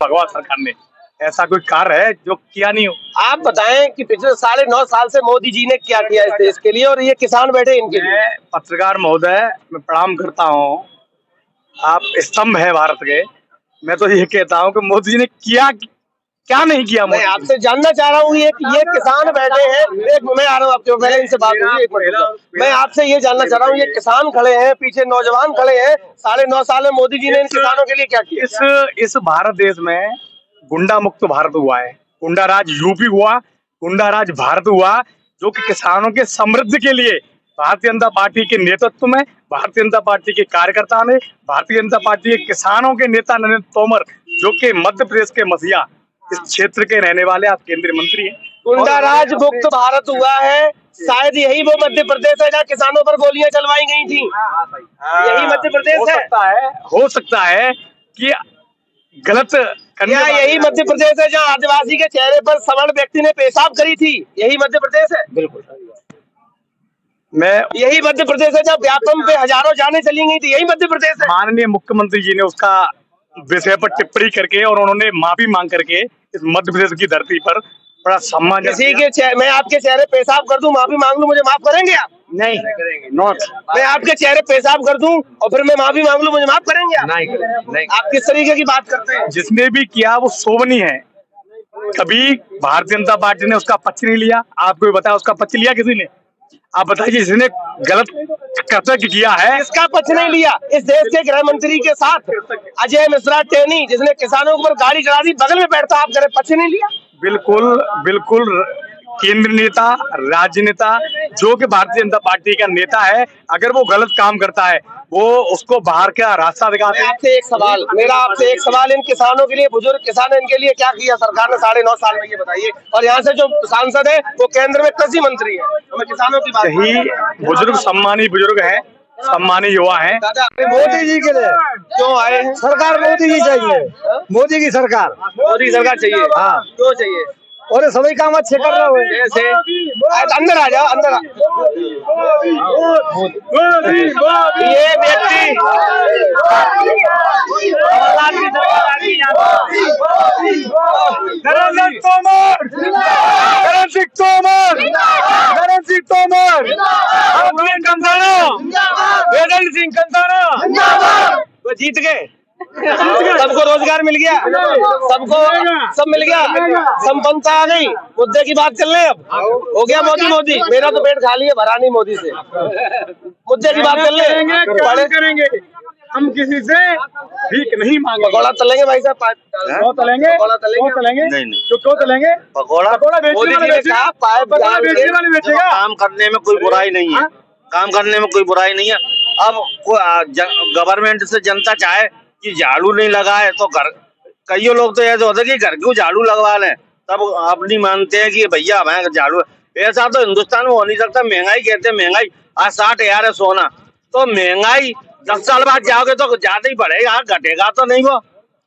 भगवा सरकार ने ऐसा कोई कार्य है जो किया नहीं हो? आप बताएं कि पिछले 9.5 साल से मोदी जी ने क्या किया इस देश के लिए, और ये किसान बैठे इनके लिए। पत्रकार महोदय, मैं प्रणाम करता हूँ, आप स्तंभ है भारत के। मैं तो ये कहता हूँ कि मोदी जी ने किया क्या नहीं किया। मैं आपसे जानना चाह रहा हूँ, ये किसान बैठे हैं, मैं आ रहा हूँ आपके पहले इनसे बात होगी। मैं आपसे ये जानना चाह रहा हूँ, ये किसान खड़े हैं, पीछे नौजवान खड़े हैं, 9.5 साल में मोदी जी ने इन किसानों के लिए क्या किया? इस भारत देश में गुंडा मुक्त भारत हुआ है। गुंडा राज यूपी हुआ, गुंडा राज भारत हुआ, जो कि किसानों के समृद्धि के लिए भारतीय जनता पार्टी के नेतृत्व में, भारतीय जनता पार्टी के कार्यकर्ताओं ने, भारतीय जनता पार्टी के किसानों के नेता नरेंद्र तोमर, जो कि मध्य प्रदेश के मसिया इस क्षेत्र के रहने वाले, आप केंद्रीय मंत्री हैं। गुंडा राज मुक्त भारत हुआ है, शायद यही वो मध्य प्रदेश है जहाँ किसानों पर गोलियां चलवाई गई थी। यही मध्य प्रदेश है। हो सकता है कि गलत क्या यही मध्य प्रदेश है जहाँ आदिवासी के चेहरे पर सवर्ण व्यक्ति ने पेशाब करी थी? यही मध्य प्रदेश है। बिल्कुल। यही मध्य प्रदेश है जहाँ व्यापम पे हजारों जाने चली गई थी? यही मध्य प्रदेश है। माननीय मुख्यमंत्री जी ने उसका विषय पर टिप्पणी करके और उन्होंने माफी मांग करके इस मध्य प्रदेश की धरती पर बड़ा सम्मान। किसी के मैं आपके चेहरे पेशाब कर दूं, माफी मांग लूं, मुझे माफ करेंगे आप? नहीं, नॉट। मैं आपके चेहरे पेशाब कर दूं और फिर मैं माफी मांग लूं, मुझे माफ करेंगे आप? नहीं। आप किस तरीके की बात करते हैं? जिसने भी किया वो शोभनीय है। कभी भारतीय जनता पार्टी ने उसका पक्ष नहीं लिया। आपको भी बताया उसका पक्ष लिया किसी ने? आप बताइए, जिसने गलत कर्तव्य किया है इसका पक्ष नहीं लिया। इस देश के गृह मंत्री के साथ अजय मिश्रा टेनी, जिसने किसानों के ऊपर गाड़ी चढ़ा दी, बगल में बैठता, आप कह रहे पक्ष नहीं लिया? बिल्कुल केंद्र नेता, राज्य नेता, जो कि भारतीय जनता पार्टी का नेता है, अगर वो गलत काम करता है वो उसको बाहर का रास्ता दिखाते हैं। मेरा आपसे एक सवाल, इन किसानों के लिए, बुजुर्ग किसान, इनके लिए क्या किया सरकार ने 9.5 साल में, ये बताइए। और यहाँ से जो सांसद है वो केंद्र में कृषि मंत्री है, हमें किसानों की बात। यही बुजुर्ग सम्मानी बुजुर्ग है, सम्मानी युवा है। मोदी जी के लिए क्यों आए हैं? सरकार मोदी की चाहिए, मोदी की सरकार चाहिए। हाँ, क्यों चाहिए? और सभी काम अच्छे कर रहे हो। जैसे अंदर आ जाओ, अंदर ये व्यक्ति नरेंद्र सिंह कंसाना वो जीत गए। सबको रोजगार मिल गया, सबको सब मिल गया, संपन्नता आ गई। मुद्दे की बात कर ले, अब हो गया मोदी। मेरा तो पेट खाली है, भरा नहीं मोदी से। मुद्दे की बात कर ले, करेंगे हम किसी से भीख नहीं मांगेंगे। पकौड़ा तलेंगे भाई साहब, तलेंगे नहीं क्यों तलेंगे? पकौड़ा मोदी जी ने कहा बेचेगा। काम करने में कोई बुराई नहीं है, काम करने में कोई बुराई नहीं है। अब गवर्नमेंट से जनता चाहे कि झाड़ू नहीं लगाए तो घर, कई लोग तो ऐसे होते कि घर क्यों झाड़ू लगवा लें, तब अपनी मानते हैं कि भैया हमें झाड़ू। ऐसा तो हिंदुस्तान में हो नहीं सकता। महंगाई कहते हैं, महंगाई आज 60,000 है सोना, तो महंगाई 10 साल बाद जाओगे तो ज्यादा ही बढ़ेगा, घटेगा तो नहीं। वो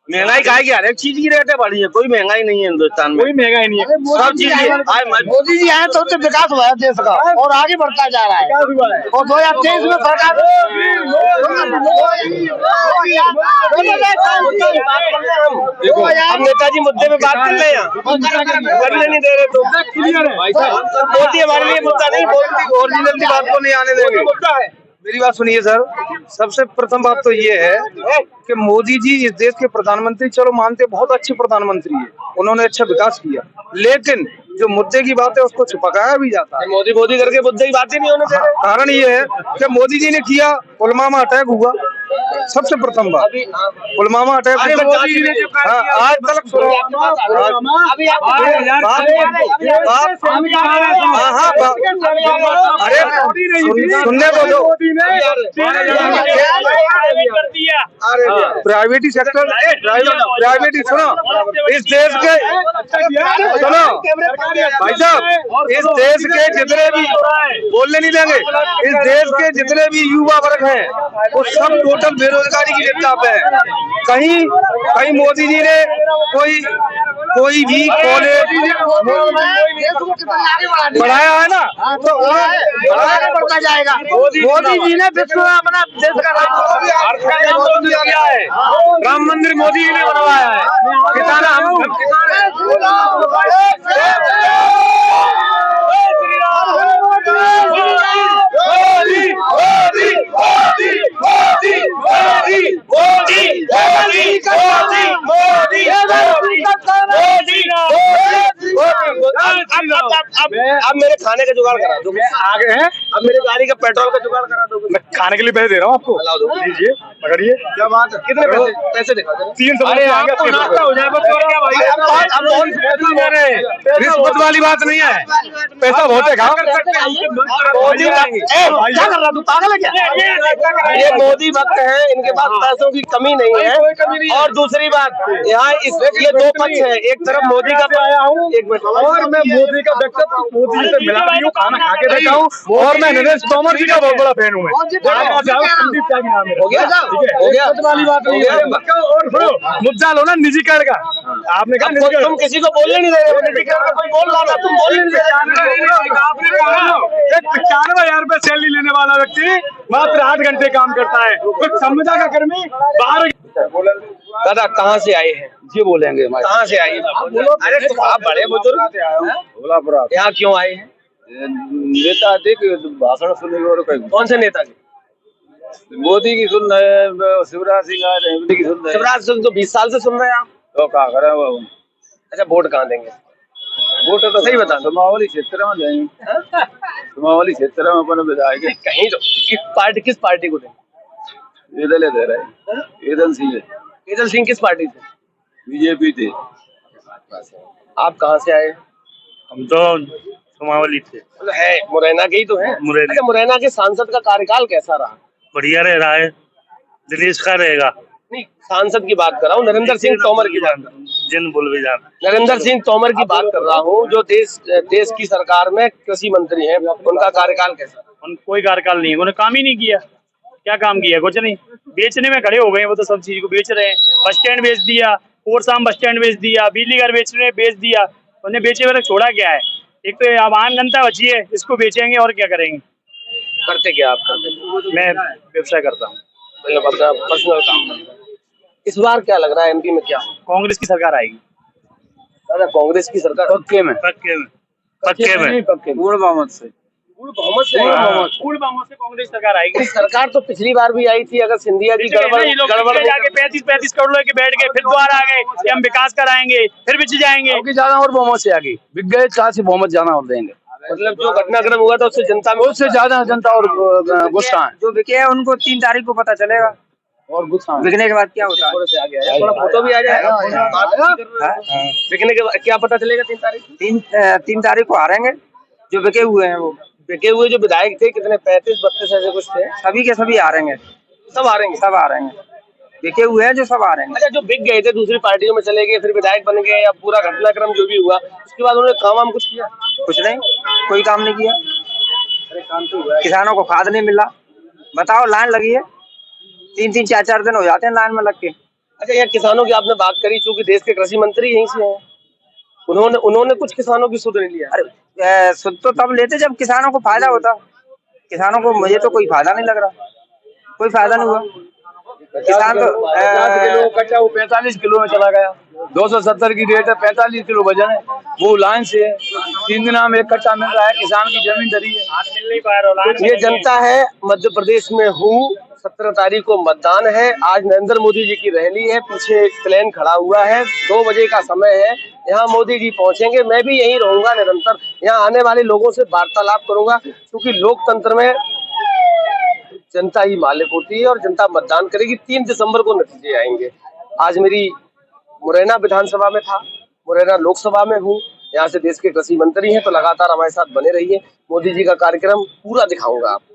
महंगाई काहे की, हर एक चीज की रेटें बढ़ी है, कोई महंगाई नहीं है हिंदुस्तान में, कोई महंगाई नहीं है। सब चीज मोदी जी आए तो विकास हुआ है देश का, और आगे बढ़ता जा रहा है। और 2023 में सरकार हम नेताजी मुद्दे में बात कर रहे हैं, करने नहीं दे रहे। तो मोदी हमारे लिए मुद्दा नहीं, ओरिजिनल की बात को नहीं आने देंगे। मुद्दा है। मेरी बात सुनिए सर, सबसे प्रथम बात तो ये है कि मोदी जी इस देश के प्रधानमंत्री, चलो मानते बहुत अच्छे प्रधानमंत्री है, उन्होंने अच्छा विकास किया, लेकिन जो मुद्दे की बात है उसको छुपाया भी जाता है। मोदी करके मुद्दे की बातें नहीं होने दे रहे। कारण ये है कि मोदी जी ने किया, पुलवामा अटैक हुआ, सबसे प्रथम बात पुलवामा अटैक। आज तक सुनने को दो, प्राइवेट सेक्टर, प्राइवेट सुनो, इस देश के सुनो भाई साहब, इस देश के जितने भी, बोलने नहीं देंगे, इस देश के जितने भी युवा वर्ग हैं वो सब टोटल बेरोजगारी की लिप्ता पे है। कहीं मोदी जी ने कोई भी कॉलेज बढ़ाया है ना, तो बढ़ता जाएगा। मोदी जी ने विश्व अपना देश का राम मंदिर मोदी जी ने बनवाया है। अब मेरे खाने का जुगाड़ करा दो, आगे हैं, अब मेरी गाड़ी का पेट्रोल का जुगाड़ करा दो। मैं खाने के लिए पैसे दे रहा हूँ आपको, ला दो। लीजिए पकड़िए। क्या बात है, कितने पैसे? पैसे दिखा दो। 3 समोसे आएंगे, 3 रुपए। हो जाए बस, और क्या भाई? अब कौन रिश्वत वाली बात नहीं है। पैसा बहुत है, खाओ। मोदी क्या कर रहा तू, पागल है क्या? ये मोदी भक्त है, इनके पास पैसों की कमी नहीं है। और दूसरी बात, यहाँ ये दो पक्ष है, एक तरफ मोदी का आया हूँ, एक मिनट, और मैं मोदी का व्यक्तित्व मोदी जी से मिला भी हूँ, खाना खा के देखा हूँ, और मैं नरेंद्र तोमर जी का बहुत बड़ा फैन हूँ। संदीप त्यागी नाम है। हो गया, हो गया, वाली बात नहीं है। और सुनो, मुद्दा लो ना निजीकरण का। आपने कहा निजीकरण, तुम किसी को बोलने नहीं दे रहे, निजीकरण का कोई बोल रहा था, तुम बोलने नहीं दे रहे। आपने कहा 95,000 रुपए सैलरी लेने वाला व्यक्ति मात्र 8 घंटे काम करता है, कुछ संविदा का कर्मी 12। दादा कहाँ से आए हैं? जी बोलेंगे कहाँ से आए हैं? अरे तुम आप बड़े बुजुर्ग, यहाँ क्यों आए हैं? नेता देख भाषण सुनेंगे और कहीं कौन से नेता की? मोदी की सुन रहे हैं, शिवराज सिंह आ रहे हैं, मोदी की सुन रहे हैं। शिवराज सिंह तो 20 साल से सुन रहे हैं आप। तो क्या करें वो? अच्छा वोट कहाँ देंगे? वोट तो सही बता दो। सुमावली क्षेत्र में जाएंगे, सुमावली क्षेत्र में अपन विधायक कहीं तो किस पार्टी को देंगे? इधर दे रहे हैं, इधर सिंह केजल सिंह किस पार्टी से? बीजेपी थे। आप कहाँ से आए? हम तो सुमावली थे। मतलब है मुरैना के ही तो है। मुरैना। अच्छा मुरैना के सांसद का कार्यकाल कैसा रहा? बढ़िया रह रहा है, दिनेश का रहेगा। नहीं सांसद की बात कर रहा हूँ, नरेंद्र सिंह तोमर की बात कर रहा हूँ। जिन बोल भी जान। नरेंद्र सिंह तोमर की बात कर रहा हूँ, जो देश की सरकार में कृषि मंत्री हैं, उनका कार्यकाल कैसा? उन कोई कार्यकाल नहीं है, उन्होंने काम ही नहीं किया। क्या काम किया? कुछ नहीं, बेचने में खड़े हो गए। वो तो सब चीज को बेच रहे हैं। बस स्टैंड बेच दिया, और शाम बस स्टैंड बेच दिया, बिजली घर बेच दिया। उन्हें बेचे हुए छोड़ा क्या है? एक तो अब आम जनता बची है, इसको बेचेंगे और क्या करेंगे? करते क्या आप? करते मैं व्यवसाय करता हूँ, अपना पर्सनल काम। इस बार क्या लग रहा है एमपी में क्या? कांग्रेस की सरकार आएगी। दादा कांग्रेस की सरकार पक्के में, पक्के में, पक्के में, पक्के पूर्ण बहुमत से, पूर्ण बहुमत से कांग्रेस सरकार आएगी। सरकार तो पिछली बार भी आई थी, अगर सिंधिया की गड़बड़ जाके 35 करोड़ लेके बैठ गए, फिर दोबारा आ गए कि हम विकास कराएंगे, फिर बिछ जाएंगे। ज्यादा और बहुमत से आगे बिक गए, 4 से बहुमत जाना और देंगे। मतलब जो घटनाक्रम हुआ था उससे जनता में, उससे ज्यादा जनता और गुस्सा है। जो बिके है उनको 3 तारीख को पता चलेगा, और गुस्सा बिकने के बाद क्या होता है। थोड़ा फोटो भी आ जाएगा। बिकने के बाद क्या पता चलेगा 3 तारीख? 3 तारीख को हारेंगे जो बिके हुए हैं। वो बिके हुए जो विधायक थे कितने, 35-32 ऐसे कुछ थे, सभी के सभी हारेंगे, सब हारेंगे। सब हारेंगे। बिके हुए हैं जो सब हारेंगे। अच्छा जो बिक गए थे दूसरी पार्टियों में चले गए, फिर विधायक बन गए, या पूरा घटनाक्रम जो भी हुआ उसके बाद उन्होंने काम कुछ किया? कुछ नहीं, कोई काम नहीं किया। किसानों को खाद नहीं मिला, बताओ लाइन लगी है, 3-3, 4-4 दिन हो जाते हैं लाइन में लग के। अच्छा यार किसानों की आपने बात करी, चूंकि देश के कृषि मंत्री यहीं से हैं, उन्होंने कुछ किसानों की सुध नहीं लिया। अरे सुध तो तब लेते जब किसानों को फायदा होता। किसानों को मुझे तो कोई फायदा नहीं लग रहा, कोई फायदा नहीं हुआ। किसान तो 50 किलो कच्चा वो 45 किलो में चला गया। 270 की रेट है, 45 किलो वजन है, वो लाइन से है। 3 दिन में एक कच्चा मिल रहा है, किसान की जमीन डरी है। मिल नहीं पा रहा। ये जनता है, मध्य प्रदेश में हूँ, 17 तारीख को मतदान है। आज नरेंद्र मोदी जी की रैली है, पीछे प्लेन खड़ा हुआ है, 2 बजे का समय है। यहाँ मोदी जी पहुंचेंगे, मैं भी यहीं रहूंगा निरंतर, यहाँ आने वाले लोगों से वार्तालाप करूंगा, क्योंकि लोकतंत्र में जनता ही मालिक होती है और जनता मतदान करेगी। 3 दिसंबर को नतीजे आएंगे। आज मेरी मुरैना विधानसभा में था, मुरैना लोकसभा में हूँ, यहाँ से देश के कृषि मंत्री हैं, तो लगातार हमारे साथ बने रहिए। मोदी जी का कार्यक्रम पूरा दिखाऊंगा आपको।